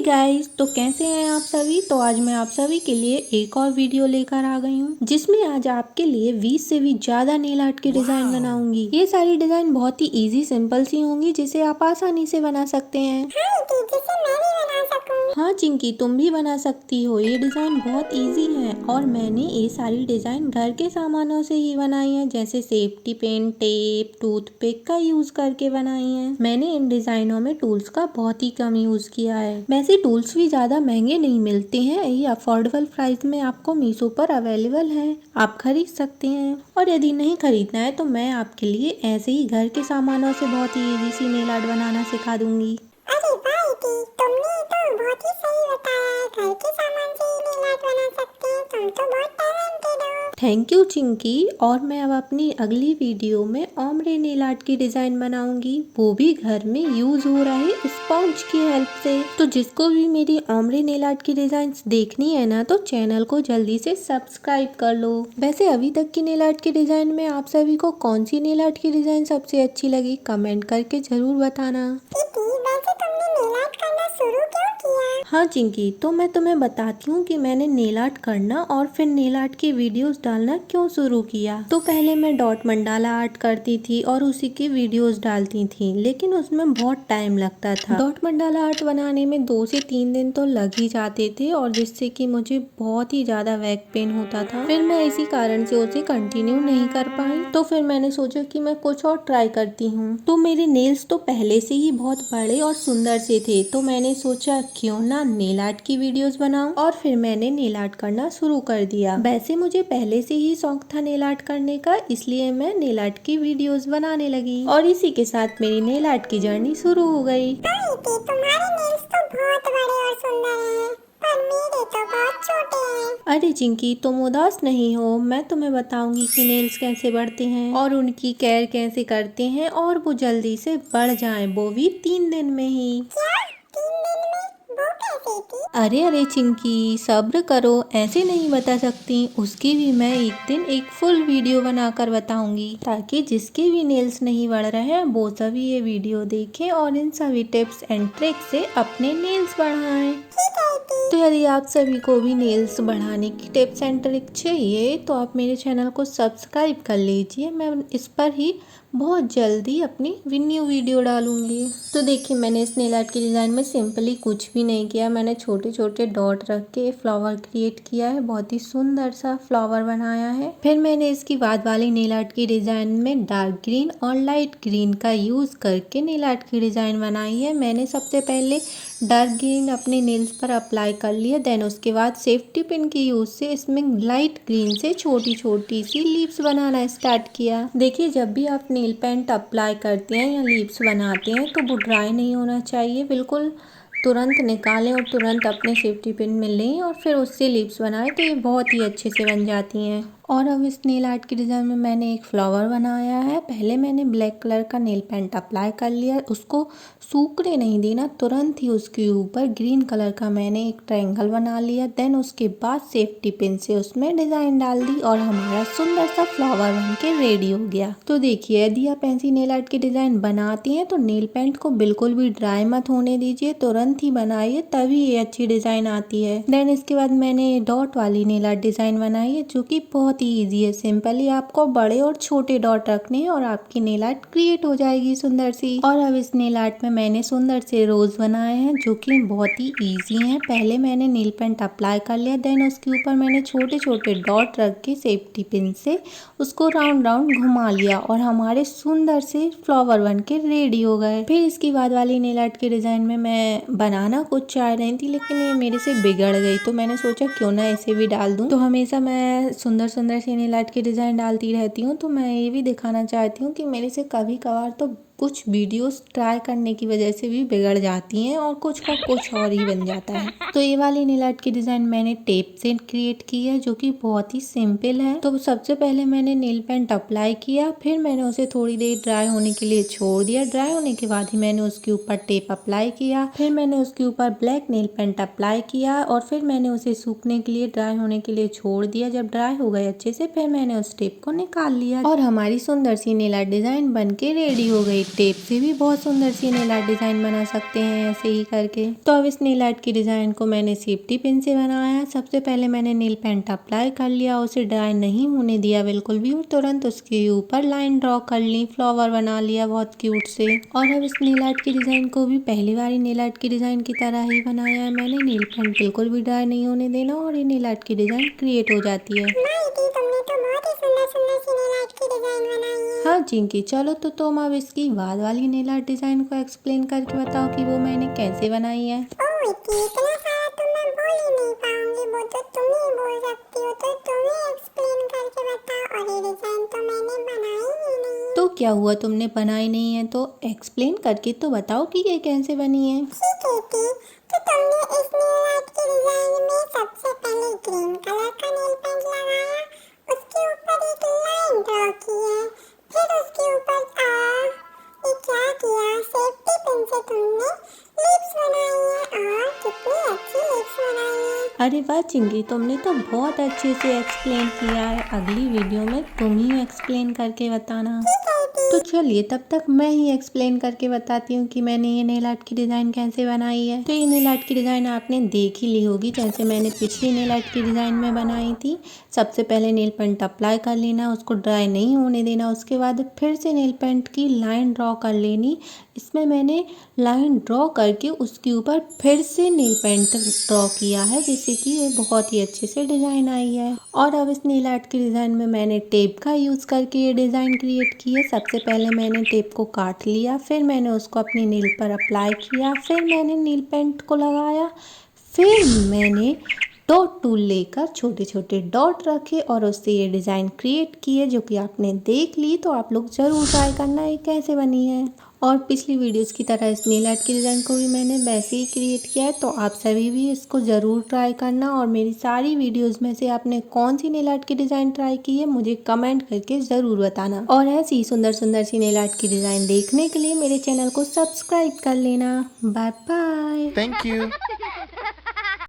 Guys, तो कैसे हैं आप सभी। तो आज मैं आप सभी के लिए एक और वीडियो लेकर आ गई हूँ, जिसमें आज आपके लिए 20 से भी ज्यादा नेल आर्ट की डिजाइन बनाऊंगी। ये सारी डिजाइन बहुत ही इजी सिंपल सी होंगी, जिसे आप आसानी से बना सकते हैं। हाँ चिंकी, तुम भी बना सकती हो। ये डिजाइन बहुत इजी है और मैंने ये सारी डिजाइन घर के सामानों से ही बनाई है, जैसे सेफ्टी पिन, टेप, टूथपिक का यूज करके बनाई है। मैंने इन डिजाइनों में टूल्स का बहुत ही कम यूज किया है। वैसे टूल्स भी ज्यादा महंगे नहीं मिलते हैं, ये अफोर्डेबल प्राइस में आपको मीशो पर अवेलेबल है, आप खरीद सकते हैं। और यदि नहीं खरीदना है तो मैं आपके लिए ऐसे ही घर के सामानों से बहुत ही इजी सी नेल आर्ट बनाना सिखा दूंगी। अरे वाह दीदी, तुमने तो बहुत ही सही बताया है। घर के सामान से ही नेल आर्ट बना सकते हैं, तुम तो बहुत टैलेंटेड हो। Thank you Chinki. और मैं अब अपनी अगली वीडियो में ओम्ब्रे नेल आर्ट की डिजाइन बनाऊंगी, वो भी घर में यूज हो रहे स्पॉन्ज की हेल्प से। तो जिसको भी मेरी ओम्ब्रे नेल आर्ट की डिजाइन देखनी है ना, तो चैनल को जल्दी से सब्सक्राइब कर लो। वैसे अभी तक की नेल आर्ट की डिजाइन में आप सभी को कौन सी नेल आर्ट की डिजाइन सबसे अच्छी लगी, कमेंट करके जरूर बताना। दीदी, वैसे तुमने नेल आर्ट करना शुरू क्यों किया? हाँ चिंकी, तो मैं तुम्हें बताती हूँ कि मैंने नेल आर्ट करना और फिर नेल आर्ट की वीडियोस डालना क्यों शुरू किया। तो पहले मैं डॉट मंडाला आर्ट करती थी और उसी की वीडियोस डालती थी, लेकिन उसमें बहुत टाइम लगता था। डॉट मंडाला आर्ट बनाने में 2 से 3 दिन तो लग ही जाते थे, और जिससे कि मुझे बहुत ही ज्यादा बैक पेन होता था। फिर मैं इसी कारण से उसे कंटिन्यू नहीं कर पाई। तो फिर मैंने सोचा कि मैं कुछ और ट्राई करती हूँ। तो मेरे नेल्स तो पहले से ही बहुत बड़े और सुंदर से थे, तो मैंने सोचा क्यों ना नेल आर्ट की वीडियोस बनाऊं, और फिर मैंने नेल आर्ट करना शुरू कर दिया। वैसे मुझे पहले से ही शौक था नेल आर्ट करने का, इसलिए मैं नेल आर्ट की वीडियोस बनाने लगी और इसी के साथ मेरी नेल आर्ट की जर्नी शुरू हो गई। हाँ दीदी, तुम्हारे नेल्स तो बहुत बड़े और सुंदर हैं, पर मेरे तो बहुत छोटे हैं। अरे चिंकी, तुम उदास नहीं हो, मैं तुम्हें बताऊंगी कि नेल्स कैसे बढ़ते हैं और उनकी केयर कैसे करते हैं, और वो जल्दी से बढ़ जाएं, वो भी 3 दिन में ही। क्या 3 दिन में? वो कैसे थी? अरे चिंकी, सब्र करो, ऐसे नहीं बता सकती। उसकी भी मैं एक दिन एक फुल वीडियो बनाकर बताऊंगी, ताकि जिसके भी नेल्स नहीं बढ़ रहे हैं वो सभी ये वीडियो देखें और इन सभी टिप्स एंड ट्रिक्स से अपने नेल्स बढ़ाएं। ठीक है दीदी। तो यदि आप सभी को भी नेल्स बढ़ाने की टिप्स एंड ट्रिक चाहिए, तो आप मेरे चैनल को सब्सक्राइब कर लीजिए। मैं इस पर ही बहुत जल्दी अपनी न्यू वीडियो डालूंगी। तो देखिए, मैंने इस नेल आर्ट की डिज़ाइन में सिंपली कुछ भी नहीं किया। मैंने छोटे छोटे डॉट रख के फ्लावर क्रिएट किया है, बहुत ही सुंदर सा फ्लावर बनाया है। फिर मैंने इसकी बाद वाली नेल आर्ट की डिज़ाइन में डार्क ग्रीन और लाइट ग्रीन का यूज़ करके नेल आर्ट की डिज़ाइन बनाई है। मैंने सबसे पहले डार्क ग्रीन अपने नेल्स पर अप्लाई कर लिया, देन उसके बाद सेफ्टी पिन की यूज से इसमें लाइट ग्रीन से छोटी छोटी सी लीव्स बनाना स्टार्ट किया। देखिए, जब भी आप नेल पेंट अप्लाई करते हैं या लीव्स बनाते हैं तो वो ड्राई नहीं होना चाहिए। बिल्कुल तुरंत निकालें और तुरंत अपने सेफ्टी पिन में लें और फिर उससे लीव्स बनाएं, तो ये बहुत ही अच्छे से बन जाती हैं। और अब इस नेल आर्ट की डिज़ाइन में मैंने एक फ्लावर बनाया है। पहले मैंने ब्लैक कलर का नेल पेंट अप्लाई कर लिया, उसको सूखने नहीं देना, तुरंत ही उसके ऊपर ग्रीन कलर का मैंने एक ट्रायंगल बना लिया। देन उसके बाद सेफ्टी पिन से उसमें डिज़ाइन डाल दी और हमारा सुंदर सा फ्लावर बन के रेडी हो गया। तो देखिए, यदि आप ऐसी नेल आर्ट की डिज़ाइन बनाती हैं तो नेल पेंट को बिल्कुल भी ड्राई मत होने दीजिए, तुरंत ही बनाइए, तभी ये अच्छी डिज़ाइन आती है। देन इसके बाद मैंने डॉट वाली नेल आर्ट डिज़ाइन बनाई है, जो कि बहुत ही ईजी है। सिंपली आपको बड़े और छोटे डॉट रखने हैं और आपकी नेल आर्ट क्रिएट हो जाएगी सुंदर सी। और अब इस नेल आर्ट में मैंने सुंदर से रोज बनाए हैं, जो कि बहुत ही इजी हैं। पहले मैंने नेल पेंट अप्लाई कर लिया, देन उसके ऊपर मैंने छोटे छोटे डॉट रख के सेफ्टी पिन से उसको राउंड राउंड घुमा लिया और हमारे सुंदर से फ्लावर बन के रेडी हो गए। फिर इसकी बाद वाली नेल आर्ट के डिजाइन में मैं बनाना कुछ चाह रही थी, लेकिन ये मेरे से बिगड़ गई, तो मैंने सोचा क्यों ना इसे भी डाल दूं। तो हमेशा मैं सुंदर सुंदर सी नेल आर्ट की डिजाइन डालती रहती हूँ, तो मैं ये भी दिखाना चाहती हूँ कि मेरे से कभी कभार तो कुछ वीडियोस ट्राई करने की वजह से भी बिगड़ जाती हैं और कुछ का कुछ और ही बन जाता है। तो ये वाली नेल आर्ट की डिजाइन मैंने टेप से क्रिएट की है, जो कि बहुत ही सिंपल है। तो सबसे पहले मैंने नेल पेंट अप्लाई किया, फिर मैंने उसे थोड़ी देर ड्राई होने के लिए छोड़ दिया। ड्राई होने के बाद ही मैंने उसके ऊपर टेप अप्लाई किया, फिर मैंने उसके ऊपर ब्लैक नेल पेंट अप्लाई किया और फिर मैंने उसे सूखने के लिए, ड्राई होने के लिए छोड़ दिया। जब ड्राई हो गए अच्छे से, फिर मैंने उस टेप को निकाल लिया और हमारी सुंदर सी नेल आर्ट डिजाइन बन के रेडी हो गई टेप से भी बहुत सुंदर सी नेल आर्ट डिज़ाइन बना सकते हैं ऐसे ही करके। तो अब इस नेल आर्ट की डिज़ाइन को मैंने सेफ्टी पिन से बनाया। सबसे पहले मैंने नेल पेंट अप्लाई कर लिया, उसे ड्राई नहीं होने दिया बिल्कुल भी, और तुरंत उसके ऊपर लाइन ड्रॉ कर ली, फ्लावर बना लिया बहुत क्यूट से। और अब इस नेल आर्ट की डिज़ाइन को भी पहली बार नेल आर्ट की डिज़ाइन की तरह ही बनाया है मैंने। नेल पेंट बिल्कुल भी ड्राई नहीं होने देना और ये नेल आर्ट की डिज़ाइन क्रिएट हो जाती है। तुमने तो बहुत ही सुंदर सुंदर सी नेल आर्ट की डिजाइन बनाई है। हाँ चिंकी, चलो तो तुम अब इसकी बाद वाली नेल आर्ट डिज़ाइन को एक्सप्लेन करके बताओ कि वो मैंने कैसे बनाई है। ओह इतना सारा तो मैं बोल ही नहीं पाऊंगी, वो तो तुम ही बोल सकती हो, तो तुम ही एक्सप्लेन करके बताओ। और ये डिजाइन तो मैंने बनाई ही नहीं। तो क्या हुआ, तुमने बनाई नहीं है तो एक्सप्लेन करके तो बताओ कि ये कैसे बनी है। ठीक है तो तुमने इस नेल आर्ट की डिजाइन में सबसे पहले ग्रीन कलर का नेल पेंट लगाया, उसके ऊपर एक लाइन ड्रॉ की है, फिर उसके ऊपर ये क्या किया, सेफ्टी पिन से तुमने लिप्स बनाई है, और कितनी अच्छी लिप्स बनाई है। अरे वाह चिंकी, तुमने तो बहुत अच्छे से एक्सप्लेन किया है। अगली वीडियो में तुम ही एक्सप्लेन करके बताना। तो चलिए तब तक मैं ही एक्सप्लेन करके बताती हूँ कि मैंने ये नेल आर्ट की डिज़ाइन कैसे बनाई है। तो ये नेल आर्ट की डिज़ाइन आपने देख ही ली होगी, जैसे मैंने पिछली नेल आर्ट की डिज़ाइन में बनाई थी। सबसे पहले नेल पेंट अप्लाई कर लेना, उसको ड्राई नहीं होने देना, उसके बाद फिर से नेल पेंट की लाइन ड्रॉ कर लेनी। इसमें मैंने लाइन ड्रॉ करके उसके ऊपर फिर से नेल पेंट ड्रॉ किया है, जिससे कि ये बहुत ही अच्छे से डिज़ाइन आई है। और अब इस नेल आर्ट की डिज़ाइन में मैंने टेप का यूज़ करके ये डिज़ाइन क्रिएट की है। सबसे पहले मैंने टेप को काट लिया, फिर मैंने उसको अपनी नेल पर अप्लाई किया, फिर मैंने नेल पेंट को लगाया, फिर मैंने डॉट टूल लेकर छोटे छोटे डॉट रखे और उससे ये डिज़ाइन क्रिएट की है, जो कि आपने देख ली। तो आप लोग ज़रूर ट्राई करना ये कैसे बनी है। और पिछली वीडियोस की तरह इस नेल आर्ट की डिज़ाइन को भी मैंने वैसे ही क्रिएट किया है, तो आप सभी भी इसको ज़रूर ट्राई करना। और मेरी सारी वीडियोस में से आपने कौन सी नेल आर्ट की डिज़ाइन ट्राई की है मुझे कमेंट करके ज़रूर बताना। और ऐसी सुंदर सुंदर सी नेल आर्ट की डिज़ाइन देखने के लिए मेरे चैनल को सब्सक्राइब कर लेना। Bye bye. Thank you.